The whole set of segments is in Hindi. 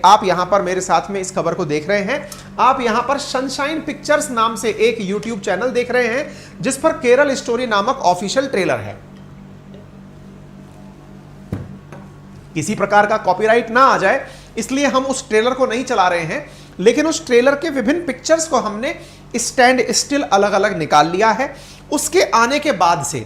आप यहां पर मेरे साथ में इस खबर को देख रहे हैं, आप यहां पर सनशाइन पिक्चर्स नाम से एक यूट्यूब चैनल देख रहे हैं जिस पर केरल स्टोरी नामक ऑफिशियल ट्रेलर है। किसी प्रकार का कॉपीराइट ना आ जाए इसलिए हम उस ट्रेलर को नहीं चला रहे हैं, लेकिन उस ट्रेलर के विभिन्न पिक्चर्स को हमने स्टैंड स्टिल अलग अलग निकाल लिया है। उसके आने के बाद से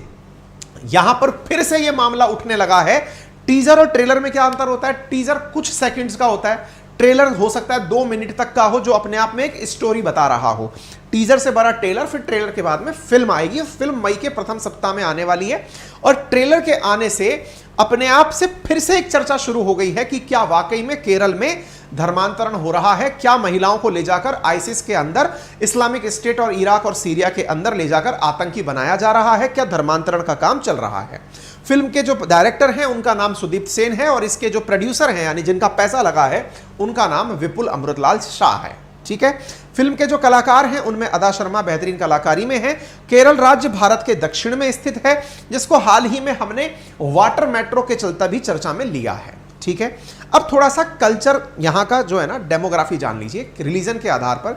यहां पर फिर से यह मामला उठने लगा है। टीजर और ट्रेलर में क्या अंतर होता है? टीजर कुछ सेकंड्स का होता है, ट्रेलर हो सकता है 2 मिनट तक का हो जो अपने आप में एक स्टोरी बता रहा हो। टीजर से बड़ा ट्रेलर, फिर ट्रेलर के बाद में फिल्म आएगी। फिल्म मई के प्रथम सप्ताह में आने वाली है और ट्रेलर के आने से अपने आप से फिर से एक चर्चा शुरू हो गई है कि क्या वाकई में केरल में धर्मांतरण हो रहा है, क्या महिलाओं को ले जाकर आईसिस के अंदर, इस्लामिक स्टेट और इराक और सीरिया के अंदर ले जाकर आतंकी बनाया जा रहा है, क्या धर्मांतरण का काम चल रहा है। फिल्म के जो डायरेक्टर हैं उनका नाम सुदीप सेन है और इसके जो प्रोड्यूसर हैं यानी जिनका पैसा लगा है उनका नाम विपुल अमृतलाल शाह है। ठीक है, फिल्म के जो कलाकार हैं उनमें अदा शर्मा बेहतरीन कलाकारी में है। केरल राज्य भारत के दक्षिण में स्थित है, जिसको हाल ही में हमने वाटर मेट्रो के चलता भी चर्चा में लिया है। ठीक है, अब थोड़ा सा कल्चर यहाँ का जो है ना डेमोग्राफी जान लीजिए। रिलीजन के आधार पर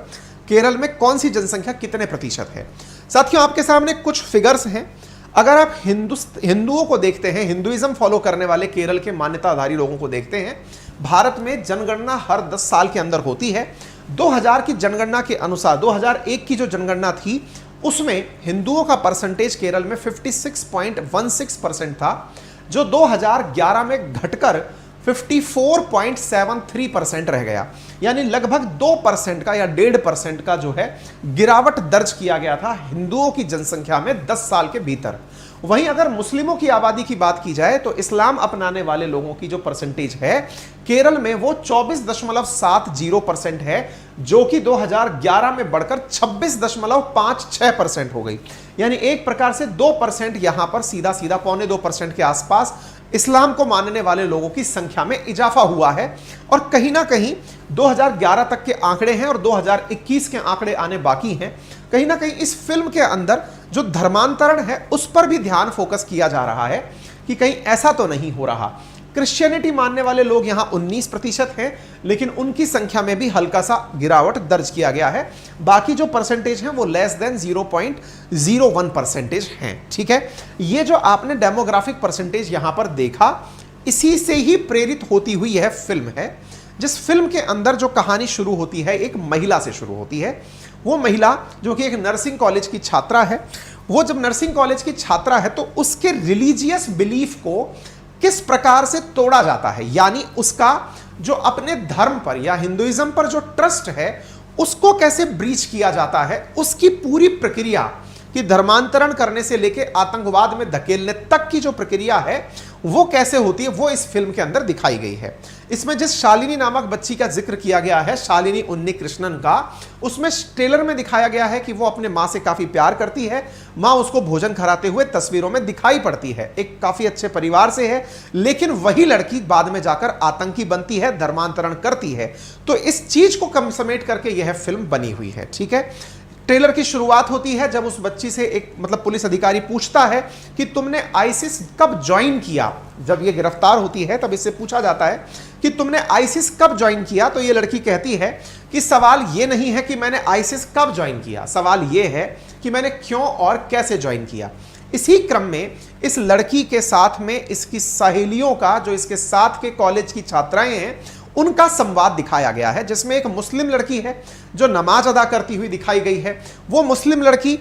केरल में कौन सी जनसंख्या कितने प्रतिशत है। साथियों, आपके सामने कुछ फिगर्स हैं। अगर आप हिंदुओं को देखते हैं, हिंदुइज्म फॉलो करने वाले केरल के मान्यताधारी लोगों को देखते हैं, भारत में जनगणना हर 10 साल के अंदर होती है। 2000 की जनगणना के अनुसार 2001 की जो जनगणना थी उसमें हिंदुओं का परसेंटेज केरल में 56.16% था, जो 2011 में घटकर 54.73% रह गया। यानी लगभग 2% का या 1.5% का जो है गिरावट दर्ज किया गया था हिंदुओं की जनसंख्या में 10 साल के भीतर। वहीं अगर मुस्लिमों की आबादी की बात की जाए तो इस्लाम अपनाने वाले लोगों की जो परसेंटेज है केरल में वो 24.70% है, जो कि 2011 में बढ़कर 26.56% हो गई। यानी एक प्रकार से 2% यहां पर सीधा सीधा 1.25% के आसपास इस्लाम को मानने वाले लोगों की संख्या में इजाफा हुआ है। और कहीं ना कहीं 2011 तक के आंकड़े हैं और 2021 के आंकड़े आने बाकी हैं। कहीं ना कहीं इस फिल्म के अंदर जो धर्मांतरण है उस पर भी ध्यान फोकस किया जा रहा है कि कहीं ऐसा तो नहीं हो रहा। क्रिश्चियनिटी मानने वाले लोग यहां 19% हैं, लेकिन उनकी संख्या में भी हल्का सा गिरावट दर्ज किया गया है। बाकी जो परसेंटेज हैं वो लेस देन 0.01% हैं। ठीक है, ये जो आपने डेमोग्राफिक परसेंटेज यहां पर देखा, इसी से ही प्रेरित होती हुई यह फिल्म है। जिस फिल्म के अंदर जो कहानी शुरू होती है एक महिला से शुरू होती है। वो महिला जो कि एक नर्सिंग कॉलेज की छात्रा है, वो जब नर्सिंग कॉलेज की छात्रा है तो उसके रिलीजियस बिलीफ को किस प्रकार से तोड़ा जाता है, यानी उसका जो अपने धर्म पर या हिंदुइज्म पर जो ट्रस्ट है उसको कैसे ब्रीच किया जाता है, उसकी पूरी प्रक्रिया कि धर्मांतरण करने से लेके आतंकवाद में धकेलने तक की जो प्रक्रिया है वो कैसे होती है, वो इस फिल्म के अंदर दिखाई गई है। इसमें जिस शालिनी नामक बच्ची का जिक्र किया गया है, शालिनी उन्नीकृष्णन का, उसमें ट्रेलर में दिखाया गया है कि वो अपने माँ से काफी प्यार करती है। माँ उसको भोजन कराते हुए तस्वीरों में दिखाई पड़ती है, एक काफी अच्छे परिवार से है, लेकिन वही लड़की बाद में जाकर आतंकी बनती है, धर्मांतरण करती है। तो इस चीज को कम समेट करके यह फिल्म बनी हुई है। ठीक है, ट्रेलर की शुरुआत होती है जब उस बच्ची से एक पुलिस अधिकारी पूछता है कि तुमने आईसिस कब ज्वाइन किया। जब ये गिरफ्तार होती है तब इससे पूछा जाता है कि तुमने आईसिस कब ज्वाइन किया, तो ये लड़की कहती है कि सवाल ये नहीं है कि मैंने आईसिस कब ज्वाइन किया, सवाल ये है कि मैंने क्यों और कैसे ज्वाइन किया। इसी क्रम में इस लड़की के साथ में इसकी सहेलियों का, जो इसके साथ के कॉलेज की छात्राएं हैं, उनका संवाद दिखाया गया है, जिसमें एक मुस्लिम लड़की है जो नमाज अदा करती हुई दिखाई गई है। वो मुस्लिम लड़की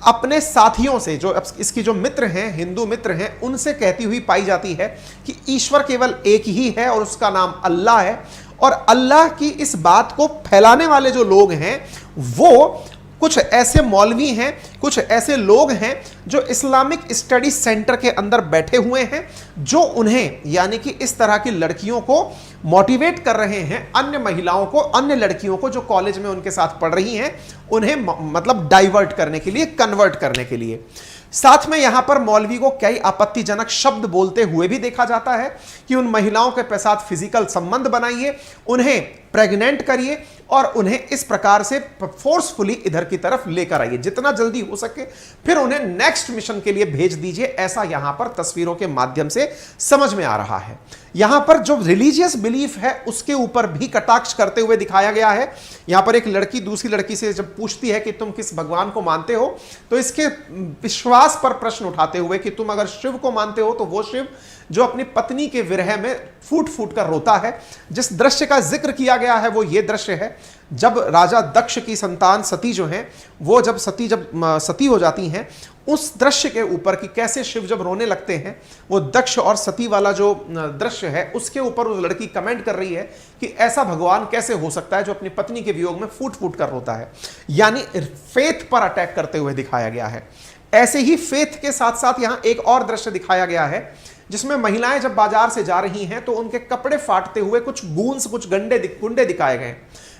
अपने साथियों से, जो इसकी जो मित्र हैं, हिंदू मित्र हैं, उनसे कहती हुई पाई जाती है कि ईश्वर केवल एक ही है और उसका नाम अल्लाह है। और अल्लाह की इस बात को फैलाने वाले जो लोग हैं वो कुछ ऐसे मौलवी हैं, कुछ ऐसे लोग हैं जो इस्लामिक स्टडी सेंटर के अंदर बैठे हुए हैं, जो उन्हें यानी कि इस तरह की लड़कियों को मोटिवेट कर रहे हैं, अन्य महिलाओं को, अन्य लड़कियों को जो कॉलेज में उनके साथ पढ़ रही हैं, उन्हें डाइवर्ट करने के लिए, कन्वर्ट करने के लिए। साथ में यहां पर मौलवी को कई आपत्तिजनक शब्द बोलते हुए भी देखा जाता है कि उन महिलाओं के साथ फिजिकल संबंध बनाइए, उन्हें प्रेग्नेंट करिए और उन्हें इस प्रकार से फोर्सफुली इधर की तरफ लेकर आइए, जितना जल्दी हो सके, फिर उन्हें नेक्स्ट मिशन के लिए भेज दीजिए। ऐसा यहां पर तस्वीरों के माध्यम से समझ में आ रहा है। यहां पर जो रिलीजियस बिलीफ है उसके ऊपर भी कटाक्ष करते हुए दिखाया गया है। यहां पर एक लड़की दूसरी लड़की से जब पूछती है कि तुम किस भगवान को मानते हो, तो इसके विश्वास पर प्रश्न उठाते हुए कि तुम अगर शिव को मानते हो तो वो शिव जो अपनी पत्नी के विरह में फूट फूट कर रोता है। जिस दृश्य का जिक्र किया गया है वो ये दृश्य है जब राजा दक्ष की संतान सती जो हैं वो जब सती हो जाती हैं, उस दृश्य के ऊपर कि कैसे शिव जब रोने लगते हैं, वो दक्ष और सती वाला जो दृश्य है उसके ऊपर उस लड़की कमेंट कर रही है कि ऐसा भगवान कैसे हो सकता है जो अपनी पत्नी के वियोग में फूट फूट कर रोता है। यानी फेथ पर अटैक करते हुए दिखाया गया है। ऐसे ही फेथ के साथ साथ यहां एक और दृश्य दिखाया गया है जिसमें महिलाएं जब बाजार से जा रही हैं तो उनके कपड़े फाटते हुए कुछ गूंस, कुछ गुंडे दिखाए गए।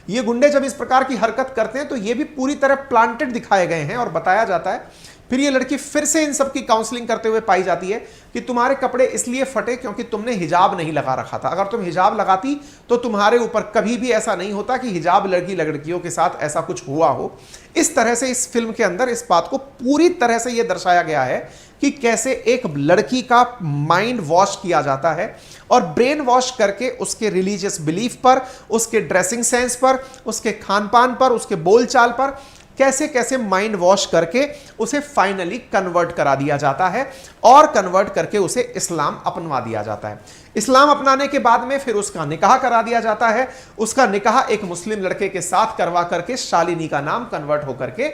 ये गुंडे जब इस प्रकार की हरकत करते हैं तो ये भी पूरी तरह प्लांटेड दिखाए गए हैं और बताया जाता है। फिर ये लड़की फिर से इन सब की काउंसलिंग करते हुए पाई जाती है कि तुम्हारे कपड़े इसलिए फटे क्योंकि तुमने हिजाब नहीं लगा रखा था। अगर तुम हिजाब लगाती तो तुम्हारे ऊपर कभी भी ऐसा नहीं होता कि हिजाब लड़कियों के साथ ऐसा कुछ हुआ हो। इस तरह से इस फिल्म के अंदर इस बात को पूरी तरह से यह दर्शाया गया है कि कैसे एक लड़की का माइंड वॉश किया जाता है और ब्रेन वॉश करके उसके रिलीजियस बिलीफ पर, उसके ड्रेसिंग सेंस पर, उसके खान पान पर, उसके बोलचाल पर कैसे कैसे माइंड वॉश करके उसे फाइनली कन्वर्ट करा दिया जाता है और कन्वर्ट करके उसे इस्लाम अपनवा दिया जाता है। इस्लाम अपनाने के बाद में फिर उसका निकाह करा दिया जाता है। उसका निकाह एक मुस्लिम लड़के के साथ करवा करके शालिनी का नाम कन्वर्ट होकर के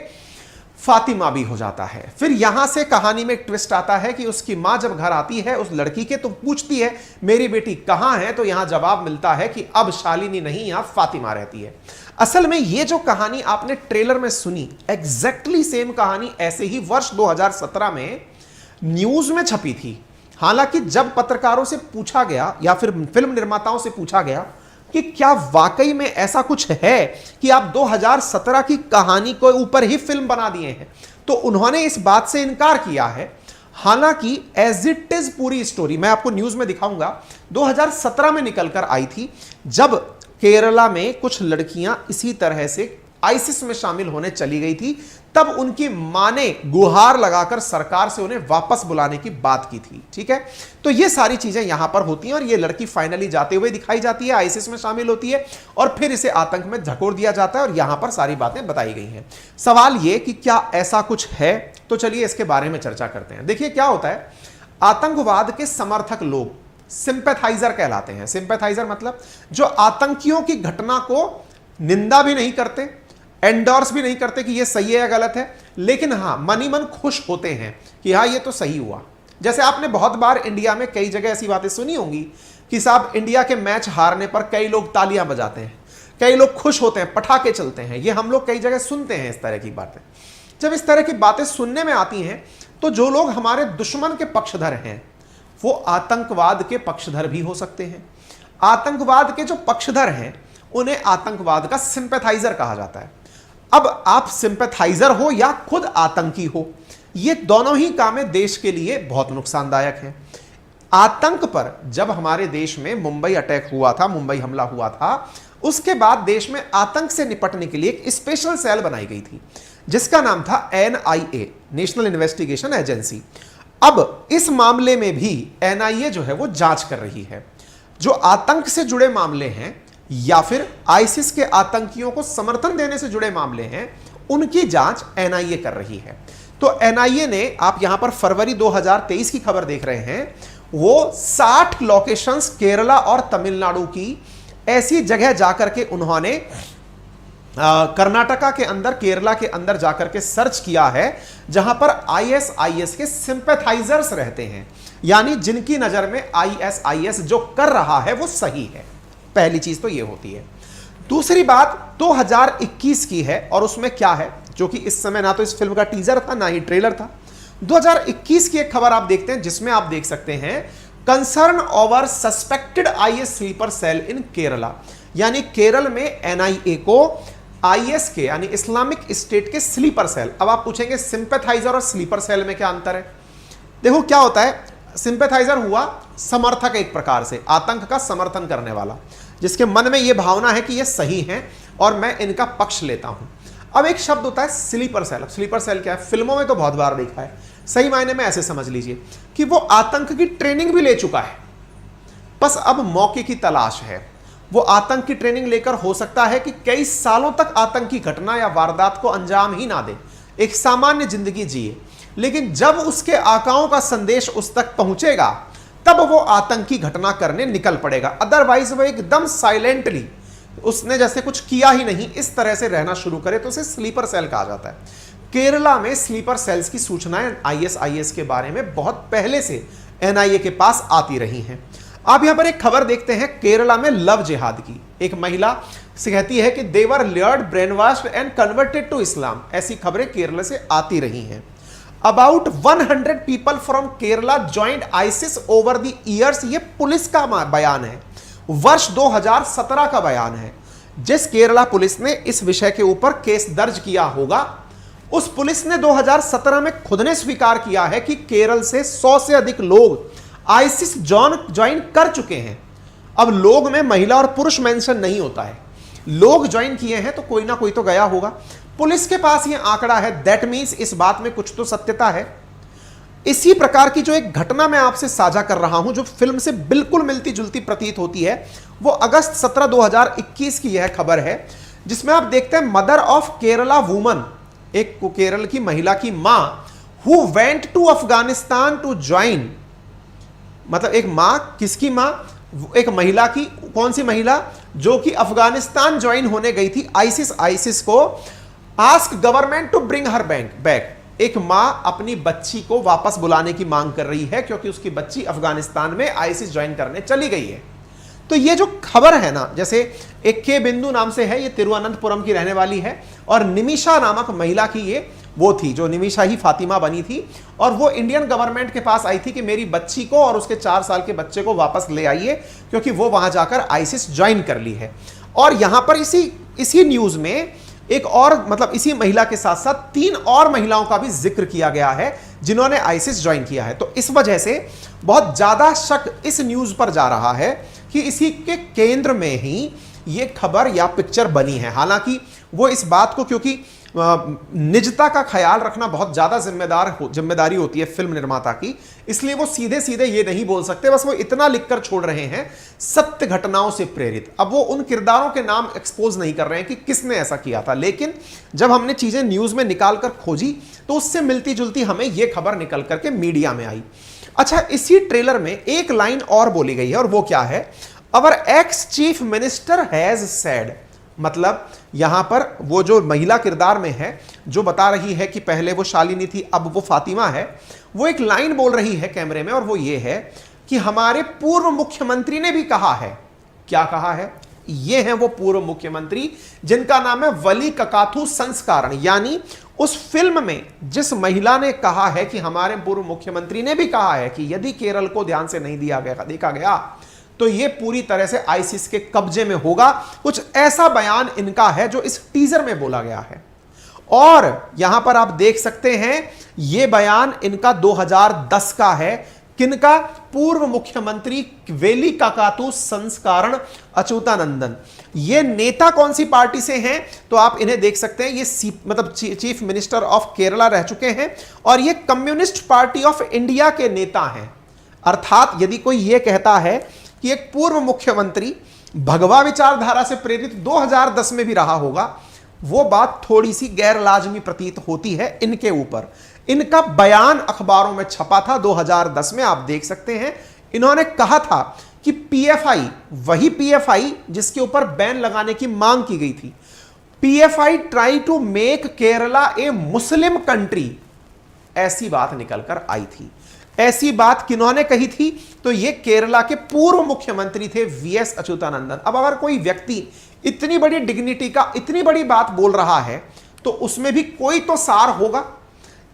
फातिमा भी हो जाता है। फिर यहां से कहानी में एक ट्विस्ट आता है कि उसकी मां जब घर आती है उस लड़की के तो पूछती है मेरी बेटी कहां है, तो यहां जवाब मिलता है कि अब शालिनी नहीं, यहां फातिमा रहती है। असल में ये जो कहानी आपने ट्रेलर में सुनी, एग्जैक्टली सेम कहानी ऐसे ही वर्ष 2017 में न्यूज में छपी थी। हालांकि जब पत्रकारों से पूछा गया या फिर फिल्म निर्माताओं से पूछा गया कि क्या वाकई में ऐसा कुछ है कि आप 2017 की कहानी के ऊपर ही फिल्म बना दिए हैं, तो उन्होंने इस बात से इनकार किया है। हालांकि एज इट इज पूरी स्टोरी मैं आपको न्यूज में दिखाऊंगा 2017 में निकलकर आई थी, जब केरला में कुछ लड़कियां इसी तरह से आईसिस में शामिल होने चली गई थी। तब उनकी मां ने गुहार लगाकर सरकार से उन्हें वापस बुलाने की बात की थी। ठीक है, तो ये सारी चीजें यहां पर होती हैं और ये लड़की फाइनली जाते हुए दिखाई जाती है, आईसिस में शामिल होती है और फिर इसे आतंक में झकोर दिया जाता है और यहां पर सारी बातें बताई गई हैं। सवाल ये कि क्या ऐसा कुछ है, तो चलिए इसके बारे में चर्चा करते हैं। देखिए क्या होता है, आतंकवाद के समर्थक लोग सिंपैथाइजर कहलाते हैं। सिंपैथाइजर मतलब जो आतंकियों की घटना को निंदा भी नहीं करते, एंडोर्स भी नहीं करते कि ये सही है या गलत है, लेकिन हां मन ही मन खुश होते हैं कि हाँ ये तो सही हुआ। जैसे आपने बहुत बार इंडिया में कई जगह ऐसी बातें सुनी होंगी कि साहब इंडिया के मैच हारने पर कई लोग तालियां बजाते हैं, कई लोग खुश होते हैं, पटाखे चलते हैं। ये हम लोग कई जगह सुनते हैं इस तरह की बातें। जब इस तरह की बातें सुनने में आती हैं तो जो लोग हमारे दुश्मन के पक्षधर हैं वो आतंकवाद के पक्षधर भी हो सकते हैं। आतंकवाद के जो पक्षधर हैं उन्हें आतंकवाद का सिंपैथाइजर कहा जाता है। अब आप सिंपैथाइजर हो या खुद आतंकी हो, ये दोनों ही कामें देश के लिए बहुत नुकसानदायक हैं। आतंक पर जब हमारे देश में मुंबई अटैक हुआ था, मुंबई हमला हुआ था, उसके बाद देश में आतंक से निपटने के लिए एक स्पेशल सेल बनाई गई थी जिसका नाम था NIA, नेशनल इन्वेस्टिगेशन एजेंसी। अब इस मामले में भी NIA जो है वो जांच कर रही है। जो आतंक से जुड़े मामले हैं या फिर आईसिस के आतंकियों को समर्थन देने से जुड़े मामले हैं, उनकी जांच NIA कर रही है। तो NIA ने, आप यहां पर फरवरी 2023 की खबर देख रहे हैं, वो 60 लोकेशंस केरला और तमिलनाडु की ऐसी जगह जाकर के उन्होंने कर्नाटका के अंदर, केरला के अंदर जाकर के सर्च किया है जहां पर ISIS के सिंपैथाइजर्स रहते हैं, यानी जिनकी नजर में ISIS जो कर रहा है वो सही है। पहली चीज तो ये होती है। दूसरी बात 2021 की है और उसमें क्या है, जो कि इस समय ना तो इस फिल्म का टीजर था ना ही ट्रेलर था। 2021 की एक खबर आप देखते हैं जिसमें आप देख सकते हैं concern over suspected IS sleeper cell in Kerala, यानी केरल में NIA को IS के यानी इस्लामिक स्टेट के स्लीपर सेल। अब आप पूछेंगे सिंपैथाइजर और स्लीपर सेल में क्या अंतर है। देखो क्या होता है, सिंपैथाइजर हुआ समर्थक, एक प्रकार से आतंक का समर्थन करने वाला, जिसके मन में यह भावना है कि यह सही है और मैं इनका पक्ष लेता हूं। अब एक शब्द होता है स्लीपर सेल। स्लीपर सेल क्या है? फिल्मों में तो बहुत बार देखा है, सही मायने में ऐसे समझ लीजिए कि वो आतंक की ट्रेनिंग भी ले चुका है, बस अब मौके की तलाश है। वो आतंक की ट्रेनिंग लेकर हो सकता है कि कई सालों तक आतंकी घटना या वारदात को अंजाम ही ना दे, एक सामान्य जिंदगी जिए, लेकिन जब उसके आकाओं का संदेश उस तक पहुंचेगा तब वो आतंकी घटना करने निकल पड़ेगा। अदरवाइज वो एकदम साइलेंटली, उसने जैसे कुछ किया ही नहीं, इस तरह से रहना शुरू करे तो उसे स्लीपर सेल कहा जाता है। केरला में स्लीपर सेल्स की सूचनाएं आईएसआईएस के बारे में बहुत पहले से एनआईए के पास आती रही हैं। आप यहां पर एक खबर देखते हैं केरला में लव जिहाद की। एक महिला से कहती है कि दे वर lord, ब्रेनवॉश्ड and converted to Islam. ऐसी खबरें केरला से आती रही हैं। About 100 people from Kerala joined ISIS over the years. ये पुलिस का बयान है, वर्ष 2017 का बयान है। जिस केरला पुलिस ने इस विषय के ऊपर केस दर्ज किया होगा, उस पुलिस ने 2017 में खुद ने स्वीकार किया है कि केरल से 100 से अधिक लोग आईसिस ज्वाइन कर चुके हैं। अब लोग में महिला और पुरुष मेंशन नहीं होता है, लोग ज्वाइन किए हैं तो कोई ना कोई तो गया होगा। पुलिस के पास यह आंकड़ा है, दैट मीन्स इस बात में कुछ तो सत्यता है। इसी प्रकार की जो एक घटना मैं आपसे साझा कर रहा हूं, जो फिल्म से बिल्कुल मिलती जुलती प्रतीत होती है, वो अगस्त 17, 2021 की यह खबर है, जिसमें आप देखते हैं मदर ऑफ केरला वुमन, एक केरल की महिला की मां, who went to Afghanistan to join. मतलब एक मां, किसकी मां? एक महिला की, कौन सी महिला? जो कि अफगानिस्तान ज्वाइन होने गई थी आईसिस को। Ask government to bring her back. एक मां अपनी बच्ची को वापस बुलाने की मांग कर रही है क्योंकि उसकी बच्ची अफगानिस्तान में आईसिस ज्वाइन करने चली गई है। तो ये जो खबर है ना, जैसे एक के बिंदु नाम से है, ये तिरुवनंतपुरम की रहने वाली है, और निमिषा नामक महिला की ये वो थी जो निमिषा ही फातिमा बनी थी, और वो इंडियन गवर्नमेंट के पास आई थी कि मेरी बच्ची को और उसके 4 साल के बच्चे को वापस ले आइए क्योंकि वो वहां जाकर आईसिस ज्वाइन कर ली है। और यहां पर इसी न्यूज में एक और, मतलब इसी महिला के साथ साथ 3 और महिलाओं का भी जिक्र किया गया है जिन्होंने आईसिस ज्वाइन किया है। तो इस वजह से बहुत ज्यादा शक इस न्यूज पर जा रहा है कि इसी के केंद्र में ही ये खबर या पिक्चर बनी है। हालांकि वो इस बात को, क्योंकि निजता का ख्याल रखना बहुत ज्यादा जिम्मेदारी होती है फिल्म निर्माता की, इसलिए वो सीधे सीधे ये नहीं बोल सकते, बस वो इतना लिखकर छोड़ रहे हैं सत्य घटनाओं से प्रेरित। अब वो उन किरदारों के नाम एक्सपोज नहीं कर रहे हैं कि किसने ऐसा किया था, लेकिन जब हमने चीजें न्यूज में निकालकर खोजी तो उससे मिलती जुलती हमें यह खबर निकल करके मीडिया में आई। अच्छा, इसी ट्रेलर में एक लाइन और बोली गई है, और वो क्या है? Our ex chief minister has said. मतलब यहां पर वो जो महिला किरदार में है, जो बता रही है कि पहले वो शालिनी थी, अब वो फातिमा है, वो एक लाइन बोल रही है कैमरे में, और वो ये है कि हमारे पूर्व मुख्यमंत्री ने भी कहा है। क्या कहा है? ये हैं वो पूर्व मुख्यमंत्री जिनका नाम है वली ककाथू संस्कारण। यानी उस फिल्म में जिस महिला ने कहा है कि हमारे पूर्व मुख्यमंत्री ने भी कहा है कि यदि केरल को ध्यान से नहीं देखा गया तो ये पूरी तरह से आईसिस के कब्जे में होगा, कुछ ऐसा बयान इनका है जो इस टीजर में बोला गया है। और यहां पर आप देख सकते हैं यह बयान इनका 2010 का है। किनका? पूर्व मुख्यमंत्री वेली काकातु संस्कारण अच्युतानंदन। ये नेता कौन सी पार्टी से हैं? तो आप इन्हें देख सकते हैं, ये मतलब चीफ मिनिस्टर ऑफ केरला रह चुके हैं, और ये कम्युनिस्ट पार्टी ऑफ इंडिया के नेता हैं। अर्थात यदि कोई यह कहता है कि एक पूर्व मुख्यमंत्री भगवा विचारधारा से प्रेरित 2010 में भी रहा होगा, वो बात थोड़ी सी गैर लाजमी प्रतीत होती है इनके ऊपर। इनका बयान अखबारों में छपा था 2010 में, आप देख सकते हैं। इन्होंने कहा था कि पीएफआई, वही पीएफआई जिसके ऊपर बैन लगाने की मांग की गई थी, PFI try to make Kerala a Muslim country, ऐसी बात निकलकर आई थी। ऐसी बात किन्होंने कही थी? तो ये केरला के पूर्व मुख्यमंत्री थे वीएस अच्युतानंदन। अब अगर कोई व्यक्ति इतनी बड़ी डिग्निटी का इतनी बड़ी बात बोल रहा है तो उसमें भी कोई तो सार होगा।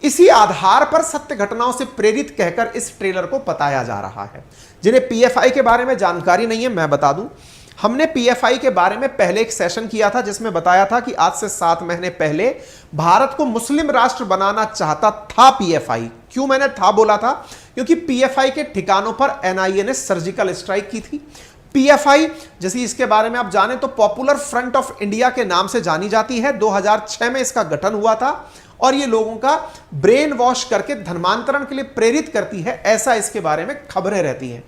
इसी आधार पर सत्य घटनाओं से प्रेरित कहकर इस ट्रेलर को बताया जा रहा है। जिन्हें पीएफआई के बारे में जानकारी नहीं है, मैं बता दूं, हमने पीएफआई के बारे में पहले एक सेशन किया था जिसमें बताया था कि आज से 7 महीने पहले भारत को मुस्लिम राष्ट्र बनाना चाहता था पीएफआई। क्यों मैंने था बोला था? क्योंकि पीएफआई के ठिकानों पर एनआईए ने सर्जिकल स्ट्राइक की थी। पीएफआई, जैसे इसके बारे में आप जाने तो पॉपुलर फ्रंट ऑफ इंडिया के नाम से जानी जाती है। 2006 में इसका गठन हुआ था और ये लोगों का ब्रेन वॉश करके धर्मांतरण के लिए प्रेरित करती है, ऐसा इसके बारे में खबरें रहती हैं।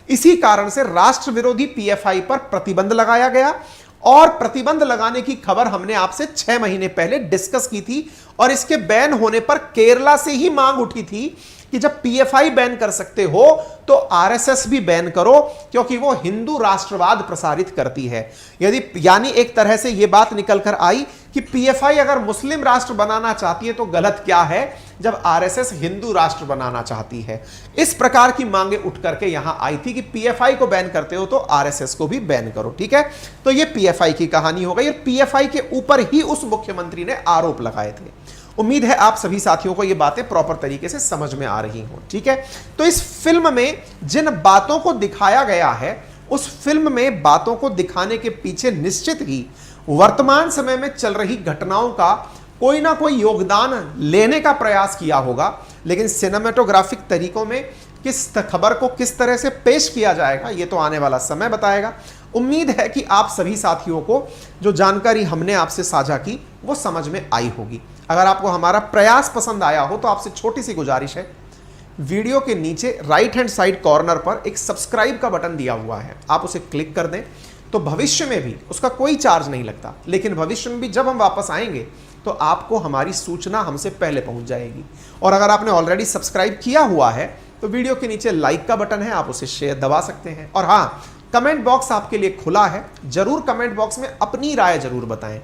इसी कारण से राष्ट्र विरोधी पीएफआई पर प्रतिबंध लगाया गया और प्रतिबंध लगाने की खबर हमने आपसे 6 महीने पहले डिस्कस की थी और इसके बैन होने पर केरला से ही मांग उठी थी कि जब पीएफआई बैन कर सकते हो तो आरएसएस भी बैन करो, क्योंकि वो हिंदू राष्ट्रवाद प्रसारित करती है। यानी एक तरह से यह बात निकल कर आई कि पीएफआई अगर मुस्लिम राष्ट्र बनाना चाहती है तो गलत क्या है जब आरएसएस हिंदू राष्ट्र बनाना चाहती है। इस प्रकार की मांगे उठ करके यहां आई थी कि पीएफआई को बैन करते हो तो आरएसएस को भी बैन करो। ठीक है, तो यह पीएफआई की कहानी हो गई और पीएफआई के ऊपर ही उस मुख्यमंत्री ने आरोप लगाए थे। उम्मीद है आप सभी साथियों को ये बातें प्रॉपर तरीके से समझ में आ रही हों। ठीक है, तो इस फिल्म में जिन बातों को दिखाया गया है, उस फिल्म में बातों को दिखाने के पीछे निश्चित ही वर्तमान समय में चल रही घटनाओं का कोई ना कोई योगदान लेने का प्रयास किया होगा, लेकिन सिनेमेटोग्राफिक तरीकों में किस खबर को किस तरह से पेश किया जाएगा ये तो आने वाला समय बताएगा। उम्मीद है कि आप सभी साथियों को जो जानकारी हमने आपसे साझा की वो समझ में आई होगी। अगर आपको हमारा प्रयास पसंद आया हो तो आपसे छोटी सी गुजारिश है, वीडियो के नीचे राइट हैंड साइड कॉर्नर पर एक सब्सक्राइब का बटन दिया हुआ है, आप उसे क्लिक कर दें तो भविष्य में भी उसका कोई चार्ज नहीं लगता, लेकिन भविष्य में भी जब हम वापस आएंगे तो आपको हमारी सूचना हमसे पहले पहुंच जाएगी। और अगर आपने ऑलरेडी सब्सक्राइब किया हुआ है तो वीडियो के नीचे लाइक का बटन है, आप उसे शेयर दबा सकते हैं। और हाँ, कमेंट बॉक्स आपके लिए खुला है, जरूर कमेंट बॉक्स में अपनी राय जरूर बताएं